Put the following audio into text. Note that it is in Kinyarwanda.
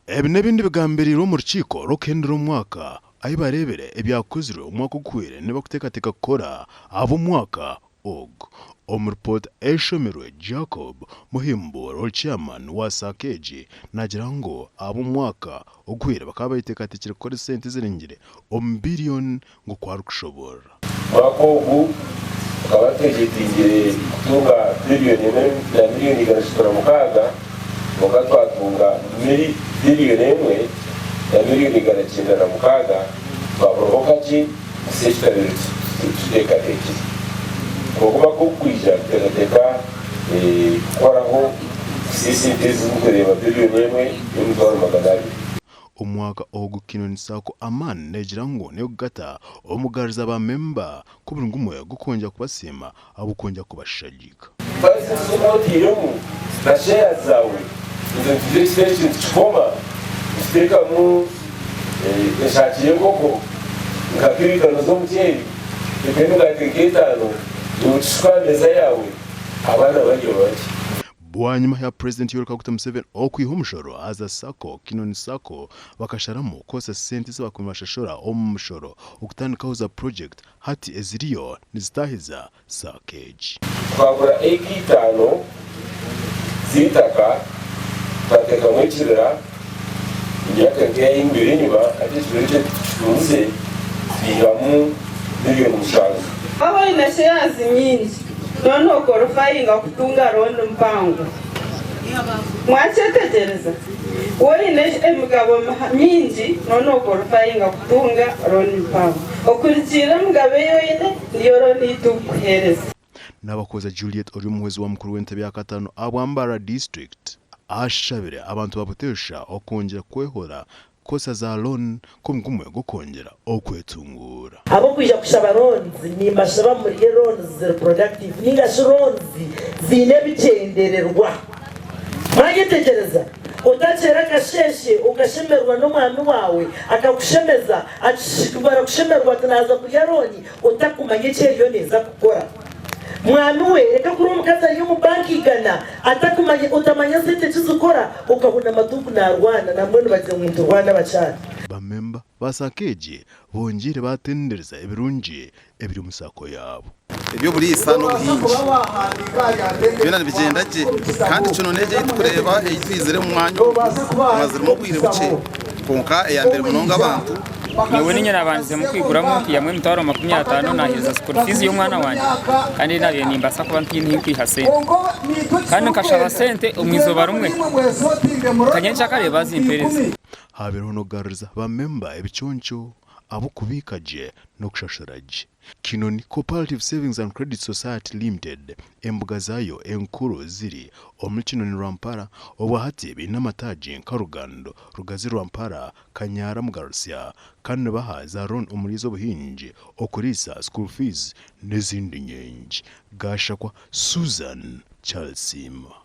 Ebi n'ebindi bigambiriro mu rukiko rukendera umwaka aho barebere ibyakozwe umwaka ukwire niba kutekateka kukora abo mwaka omuripoti eshomerwe Jacob Muhimburo chairman wa Sakeji nagira ngo abo mwaka ukwire bakaba bayitekatekera kuri sente zirengere billion ngo kwari kushobora mwakogu bakaba bategetingire kutunga biliyoni na miliyoni igana mukaga mukatwatunga biliyoni imwe na miliyoni igana cyenda na mukaga twaboroka ki seshitabiri tutekateke kuba kukwija tutekateka gukoraho sisite z'ukureba biliyoni imwe y'umutwaro magana abiri umwaka Kinoni sacco amani negira ngo niyo gata omugariza ba memba kubura ngumwe gukongera kubasima abo kongera kubashagika basi z'umutiro na share zawe izo station choma steka mu eshakiye koko ngakirikano zo muteri ibintu gateketano ushwameza yawe abana bagiye baki bwanyuma ya President Yoweri Kaguta Museveni okwihumushoro aza sacco Kinoni sacco bakasharamo kosa sente z'abakumashashora omushoro ukutandikaho za project hati eziriyo nizitahiza Sakeji twagura ekitano zitaka tateka mwekirira imyaka nkeya imbere inyuma atishurije tuze bihamu miliyoni mushanga abo inashayazi nyinshi none okorofayinga kutunga rondi mpango mwachetegereza woine emigabo mingi none okorofayinga kutunga rondi mpango okurikira mugabe yoine niyo rondi itukuhereza n'abakoza Juliet ori muhwezi wa mukuru w'entebe ya katano abo Mbarara district ashabire abantu babutesha okongera kwehora kosa za loan kumgumwe gukongera okwetungura abo kwija kushaba loans ni mashaba muri loans productive ninga loans zine bicendererwa mwagetegereza utacera kasheshe ugashemerwa n'umwami wawe akakushemeza ashikubara kushemerwa tunaza kurya loni utakumanye cyo neza gukora mwami we reka kuri umukaza yo mu banki igana atakumanye utamanya sente cyuzukora ukabona amaduku na Rwanda namwe bagiye mu Rwanda bacana bamemba basakeje bongire batendereza ibirungi ebiri musako yabo ibyo buri isano buhinji bina bigendaje kandi cyo noneje kureba eyitwizere mu mwanya amazirimo kwire buce konka ya mbere munonga abantu niwe ninyana abanze mu kwiguramo yamwe mutwaro 50 nahiza school fees y'umwana wanjye kandi nabiye nimbasa kuba ntikwihase kandi nkashaba sente umwizoba rumwe kanyenca kare bazi impereza habero no garza ba memba ebichoncho abo kubikaje no kushashuraje Kinoni Cooperative Savings and Credit Society Limited embuga zayo enkuru ziri omulkinoni Rwampara obahati binamataji nkarugando rugazi Rwampara Kanyara Mugarusya kandi baha za ron umurizo buhinji okurisa school fees n'izindi nyenji gashakwa Susan Chalsima.